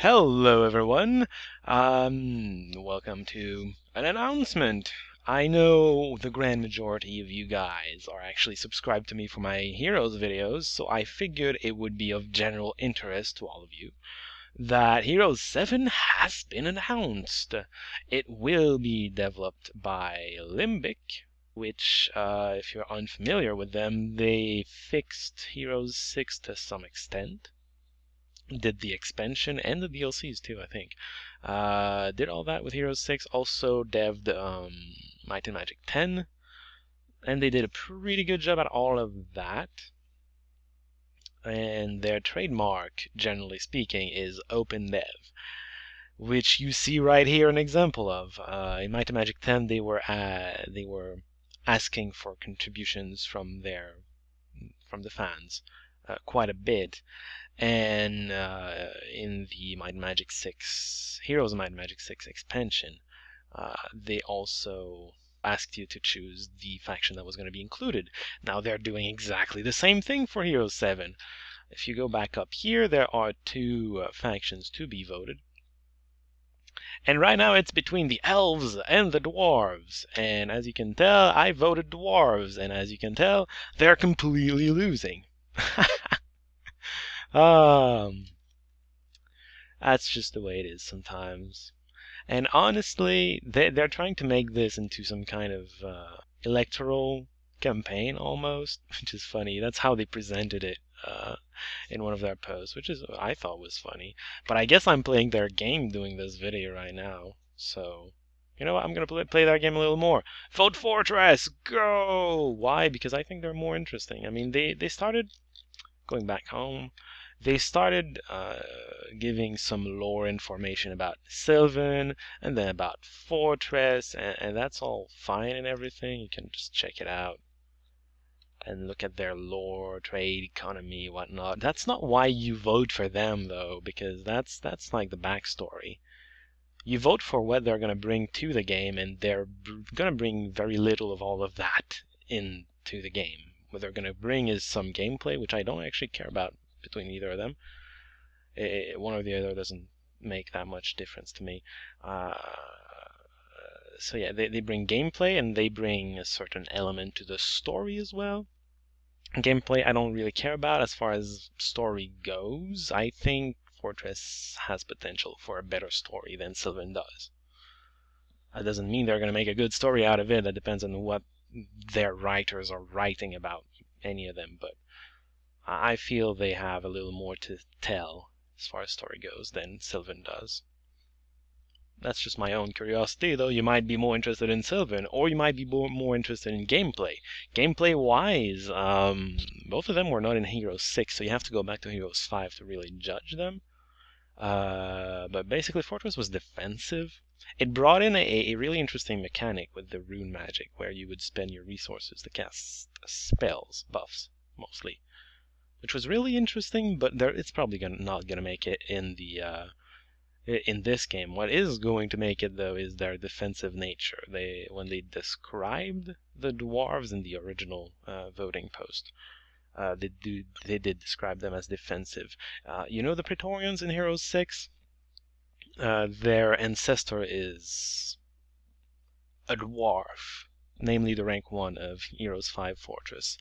Hello everyone. Welcome to an announcement. I know the grand majority of you guys are actually subscribed to me for my Heroes videos, so I figured it would be of general interest to all of you that Heroes 7 has been announced. It will be developed by Limbic, which, if you're unfamiliar with them, they fixed Heroes 6 to some extent. Did the expansion and the DLCs too, I think. Did all that with Heroes 6. Also devved Might and Magic 10, and they did a pretty good job at all of that. And their trademark, generally speaking, is open dev, which you see right here an example of. In Might and Magic 10, they were asking for contributions from the fans quite a bit. And in the Might and Magic 6, Heroes of Might and Magic 6 expansion, they also asked you to choose the faction that was going to be included. Now they're doing exactly the same thing for Heroes 7. If you go back up here, there are two factions to be voted. And right now it's between the elves and the dwarves. And as you can tell, I voted dwarves. And as you can tell, they're completely losing. That's just the way it is sometimes. And honestly, they're trying to make this into some kind of electoral campaign almost, which is funny. That's how they presented it in one of their posts, which is I thought was funny. But I guess I'm playing their game doing this video right now. So, you know what? I'm gonna play their game a little more. Vote Fortress! Go! Why? Because I think they're more interesting. I mean, they started going back home. They started giving some lore information about Sylvan and then about Fortress, and that's all fine and everything. You can just check it out and look at their lore, trade, economy, whatnot. That's not why you vote for them, though, because that's like the backstory. You vote for what they're going to bring to the game, and they're going to bring very little of all of that into the game. What they're going to bring is some gameplay, which I don't actually care about between either of them. One or the other doesn't make that much difference to me. So yeah, they bring gameplay and they bring a certain element to the story as well. Gameplay I don't really care about as far as story goes. I think Fortress has potential for a better story than Sylvan does. That doesn't mean they're going to make a good story out of it. That depends on what their writers are writing about, any of them, but I feel they have a little more to tell as far as story goes than Sylvan does. That's just my own curiosity, though. You might be more interested in Sylvan, or you might be more interested in gameplay. Gameplay-wise, both of them were not in Heroes 6, so you have to go back to Heroes 5 to really judge them. But basically, Fortress was defensive. It brought in a really interesting mechanic with the rune magic, where you would spend your resources to cast spells, buffs, mostly, which was really interesting, but it's probably not gonna make it in this game. What is going to make it, though, is their defensive nature. When they described the dwarves in the original voting post, they did describe them as defensive. You know the Praetorians in Heroes 6? Their ancestor is a dwarf, namely the rank 1 of Heroes 5 Fortress,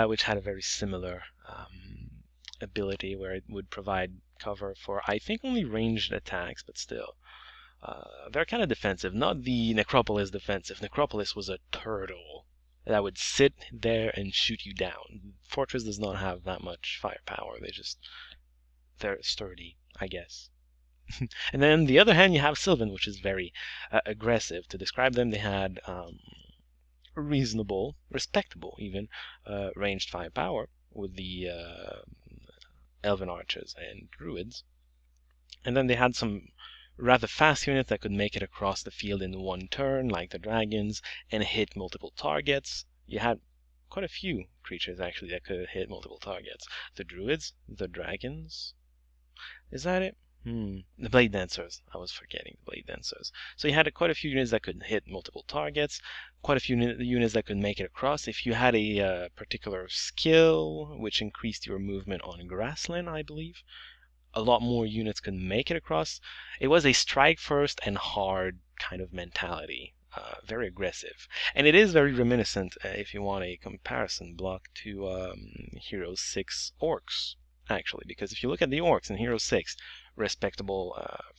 which had a very similar ability where it would provide cover for, I think, only ranged attacks, but still. They're kind of defensive, not the Necropolis defensive. Necropolis was a turtle that would sit there and shoot you down. Fortress does not have that much firepower. They're sturdy, I guess. And then on the other hand, you have Sylvan, which is very aggressive. To describe them, they had reasonable, respectable even, ranged firepower with the Elven Archers and Druids. And then they had some rather fast units that could make it across the field in one turn, like the dragons, and hit multiple targets. You had quite a few creatures, actually, that could hit multiple targets. The Druids, the dragons. Is that it? The Blade Dancers. I was forgetting the Blade Dancers. So you had quite a few units that could hit multiple targets, quite a few units that could make it across. If you had a particular skill which increased your movement on grassland, I believe, a lot more units could make it across. It was a strike first and hard kind of mentality, very aggressive. And it is very reminiscent, if you want a comparison block, to Heroes 6 Orcs, actually. Because if you look at the Orcs in Heroes 6, respectable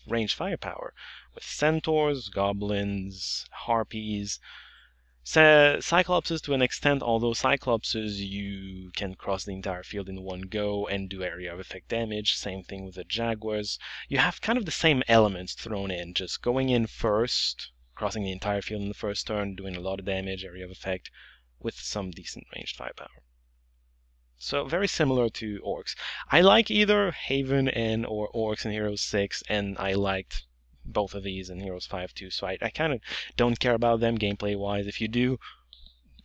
ranged firepower, with centaurs, goblins, harpies, Cyclopses to an extent, although Cyclopses you can cross the entire field in one go and do area of effect damage. Same thing with the Jaguars. You have kind of the same elements thrown in, just going in first, crossing the entire field in the first turn, doing a lot of damage, area of effect, with some decent ranged firepower. So very similar to Orcs. I like either Haven and or Orcs in Heroes 6, and I liked both of these in Heroes 5 too, so I kind of don't care about them gameplay-wise. If you do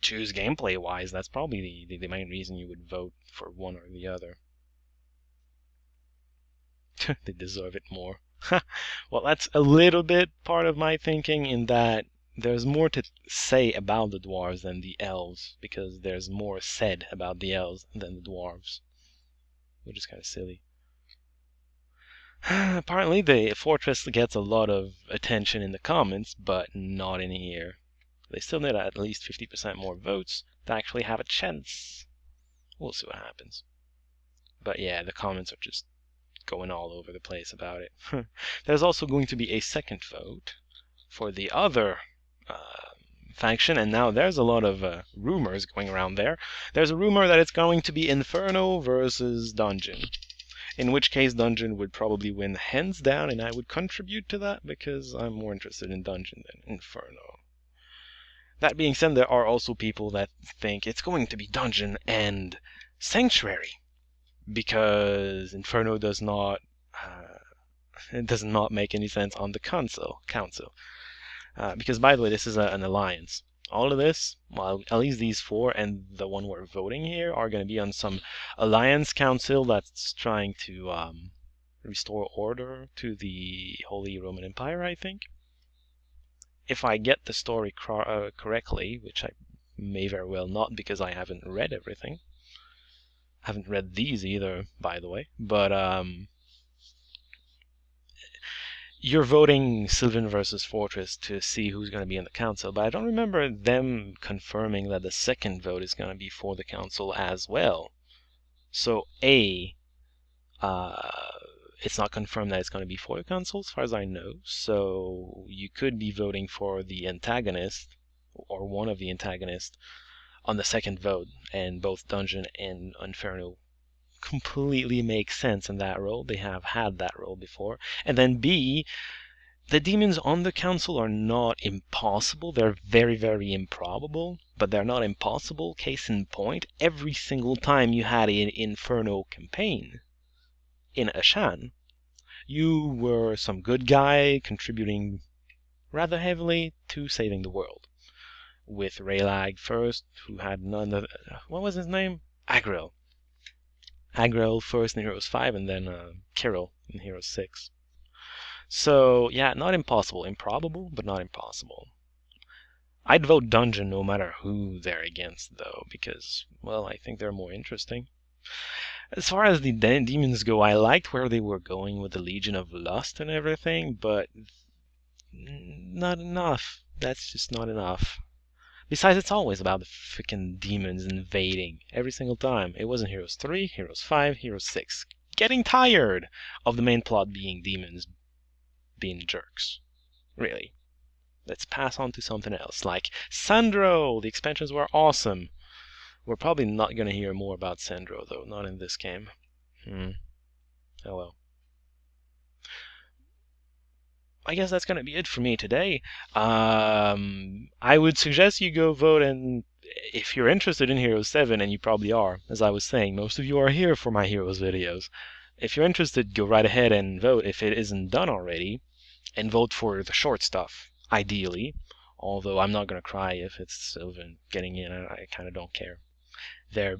choose gameplay-wise, that's probably the main reason you would vote for one or the other. They deserve it more. Well, that's a little bit part of my thinking, in that there's more to say about the dwarves than the elves, because there's more said about the elves than the dwarves, which is kind of silly. Apparently, the fortress gets a lot of attention in the comments, but not in here. They still need at least 50% more votes to actually have a chance. We'll see what happens. But yeah, the comments are just going all over the place about it. There's also going to be a second vote for the other faction, and now there's a lot of rumors going around there. There's a rumor that it's going to be Inferno versus Dungeon. In which case Dungeon would probably win hands down, and I would contribute to that because I'm more interested in Dungeon than Inferno. That being said, there are also people that think it's going to be Dungeon and Sanctuary, because Inferno does not make any sense on the council. Because, by the way, this is an alliance. All of this, well, at least these four and the one we're voting here, are going to be on some alliance council that's trying to restore order to the Holy Roman Empire, I think. If I get the story correctly, which I may very well not, because I haven't read everything. I haven't read these either, by the way. But you're voting Sylvan versus Fortress to see who's going to be in the council, but I don't remember them confirming that the second vote is going to be for the council as well. So it's not confirmed that it's going to be for the council, as far as I know. So you could be voting for the antagonist, or one of the antagonists, on the second vote, and both Dungeon and Inferno completely make sense in that role. They have had that role before. And then B, the demons on the council are not impossible. They're very, very improbable, but they're not impossible. Case in point, every single time you had an Inferno campaign in Ashan, you were some good guy contributing rather heavily to saving the world. With Raylag first, who had none of... what was his name? Agril. Agril first in Heroes 5, and then Kirill in Heroes 6. So, yeah, not impossible. Improbable, but not impossible. I'd vote Dungeon no matter who they're against, though, because, well, I think they're more interesting. As far as the demons go, I liked where they were going with the Legion of Lust and everything, but not enough. That's just not enough. Besides, it's always about the freaking demons invading every single time. It was in Heroes 3, Heroes 5, Heroes 6. Getting tired of the main plot being demons being jerks. Really. Let's pass on to something else, like Sandro! The expansions were awesome. We're probably not going to hear more about Sandro, though. Not in this game. Oh well. I guess that's going to be it for me today. I would suggest you go vote, and if you're interested in Heroes 7, and you probably are, as I was saying, most of you are here for my Heroes videos. If you're interested, go right ahead and vote if it isn't done already, and vote for the short stuff, ideally. Although I'm not going to cry if it's Sylvan getting in, I kind of don't care. They're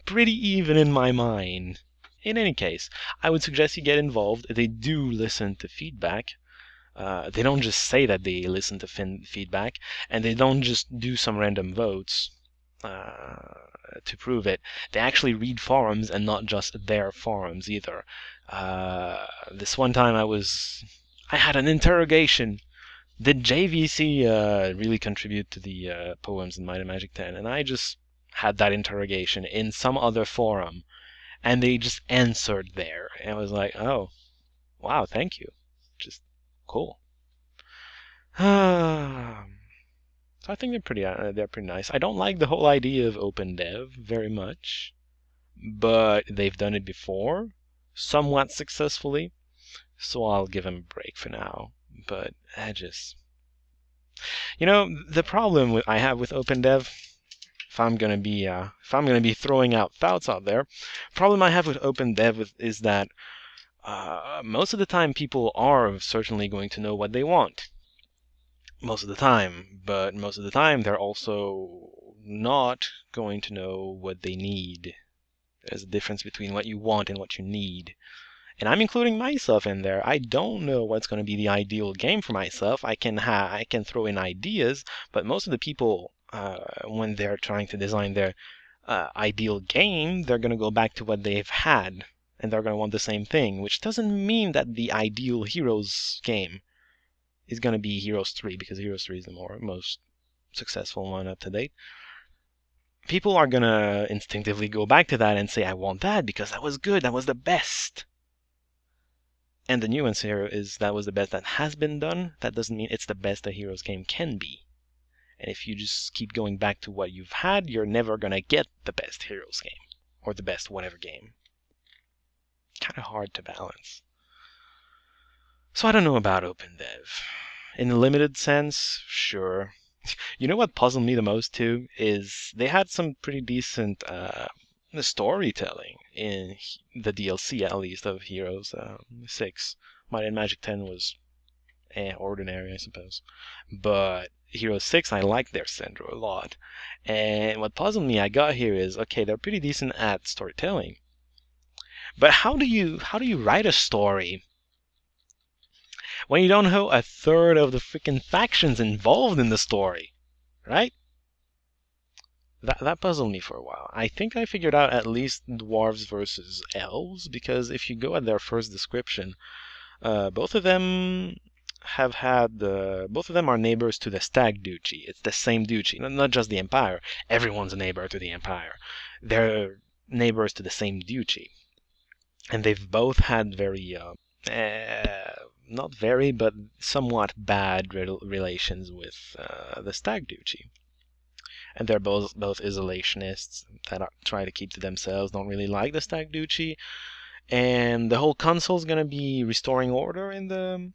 pretty even in my mind. In any case, I would suggest you get involved. They do listen to feedback. They don't just say that they listen to feedback, and they don't just do some random votes. to prove it. They actually read forums and not just their forums either. This one time I had an interrogation. Did JVC really contribute to the poems in Might and Magic 10? And I just had that interrogation in some other forum, and they just answered there. And I was like, oh, wow, thank you. Just cool. So I think they're pretty nice. I don't like the whole idea of open dev very much, but they've done it before, somewhat successfully, so I'll give them a break for now. But the problem I have with open dev, if I'm gonna be throwing out thoughts out there, problem I have with open dev is that most of the time people are certainly going to know what they want. Most of the time, but most of the time they're also not going to know what they need. There's a difference between what you want and what you need. And I'm including myself in there. I don't know what's going to be the ideal game for myself. I can throw in ideas, but most of the people, when they're trying to design their ideal game, they're going to go back to what they've had, and they're going to want the same thing, which doesn't mean that the ideal Heroes game is going to be Heroes 3, because Heroes 3 is the most successful one up to date. People are going to instinctively go back to that and say, I want that because that was good, that was the best. And the nuance here is that was the best that has been done. That doesn't mean it's the best a Heroes game can be. And if you just keep going back to what you've had, you're never going to get the best Heroes game, or the best whatever game. Kind of hard to balance. So I don't know about open dev. In a limited sense, sure. You know what puzzled me the most too is they had some pretty decent storytelling in the DLC, at least, of Heroes 6. Might and Magic 10 was ordinary, I suppose. But Heroes 6, I liked their Sendro a lot. And what puzzled me I got here is, okay, they're pretty decent at storytelling. But how do you write a story when you don't know a third of the freaking factions involved in the story, right? That puzzled me for a while. I think I figured out at least dwarves versus elves, because if you go at their first description, both of them are neighbors to the Stag Duchy. It's the same duchy, not just the Empire. Everyone's a neighbor to the Empire. They're neighbors to the same duchy, and they've both had very not very, but somewhat bad relations with the Stag Duchy. And they're both isolationists that try to keep to themselves, don't really like the Stag Duchy. And the whole council's gonna be restoring order in the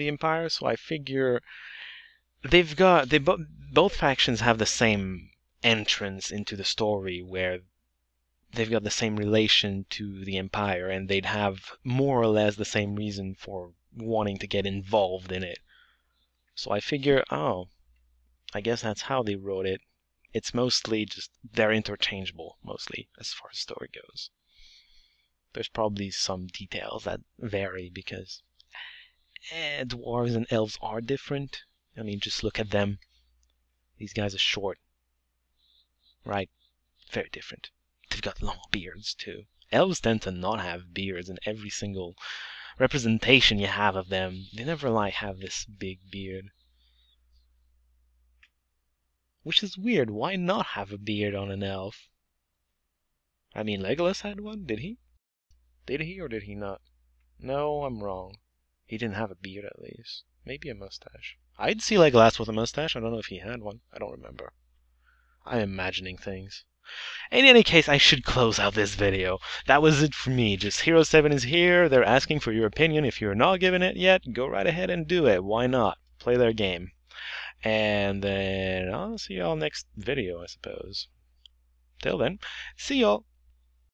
Empire, so I figure both factions have the same entrance into the story, where they've got the same relation to the Empire, and they'd have more or less the same reason for wanting to get involved in it. So I figure, oh, I guess that's how they wrote it. It's mostly just, they're interchangeable, mostly, as far as story goes. There's probably some details that vary, because dwarves and elves are different. I mean, just look at them. These guys are short, right? Very different. They've got long beards, too. Elves tend to not have beards in every single representation you have of them. They never, have this big beard. Which is weird. Why not have a beard on an elf? I mean, Legolas had one, did he? Did he or did he not? No, I'm wrong. He didn't have a beard, at least. Maybe a mustache. I'd see Legolas with a mustache. I don't know if he had one. I don't remember. I'm imagining things. In any case, I should close out this video. That was it for me. Just Hero 7 is here. They're asking for your opinion. If you're not giving it yet, go right ahead and do it. Why not? Play their game. And then I'll see y'all next video, I suppose. Till then, see y'all.